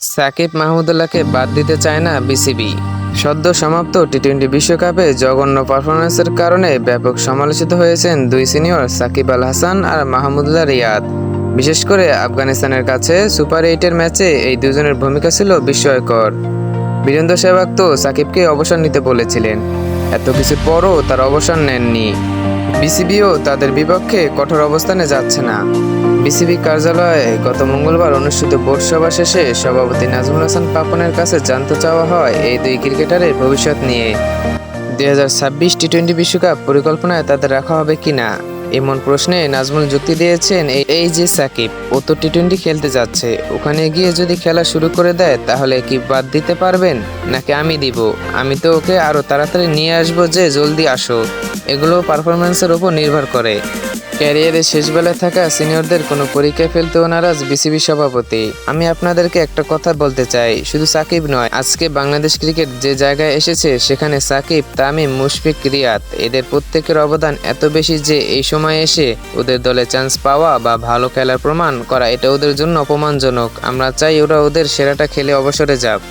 সাকিব মাহমুদুল্লাহকে বাদ দিতে চায় না বিসিবি। সদ্য সমাপ্ত টি-20 বিশ্বকাপে জঘন্য পারফরম্যান্সের কারণে ব্যাপক সমালোচিত হয়েছেন দুই সিনিয়র সাকিব আল হাসান আর মাহমুদুল্লাহ রিয়াদ। বিশেষ করে আফগানিস্তানের কাছে সুপার 8-এর ম্যাচে এই দুজনের ভূমিকা ছিল বিস্ময়কর। বীরেন্দ্র সেহবাগ তো সাকিবকে অবসর নিতে বলেছিলেন, এত কিছুর পরও তার অবসর নেননি। বিসিবিও তাদের বিপক্ষে কঠোর অবস্থানে যাচ্ছে না। বিসিবি কার্যালয়ে গত মঙ্গলবার অনুষ্ঠিত বোর্ড সভা শেষে সভাপতি নাজমুল হাসান পাপনের কাছে জানতে চাওয়া হয় এই দুই ক্রিকেটারের ভবিষ্যৎ নিয়ে। 2026 টি-20 বিশ্বকাপ পরিকল্পনায় তাদের রাখা হবে কিনা এমন প্রশ্নে নাজমুল যুক্তি দিয়েছেন, এই যে সাকিব, ও তো টি-20 খেলতে যাচ্ছে, ওখানে গিয়ে যদি খেলা শুরু করে দেয় তাহলে কি বাদ দিতে পারবেন নাকি আমি দিব? আমি তো ওকে আরও তাড়াতাড়ি নিয়ে আসবো, যে জলদি আসো। এগুলো পারফরম্যান্সের ওপর নির্ভর করে। ক্যারিয়ারের শেষ বেলায় থাকা সিনিয়রদের কোনো পরীক্ষায় ফেলতেও নারাজ বিসিবি সভাপতি। আমি আপনাদেরকে একটা কথা বলতে চাই, শুধু সাকিব নয়, আজকে বাংলাদেশ ক্রিকেট যে জায়গায় এসেছে সেখানে সাকিব, তামিম, মুশফিক, রিয়াদ এদের প্রত্যেকের অবদান এত বেশি যে এই সময় এসে ওদের দলে চান্স পাওয়া বা ভালো খেলার প্রমাণ করা এটা ওদের জন্য অপমানজনক। আমরা চাই ওরা ওদের সেরাটা খেলে অবসরে যাক।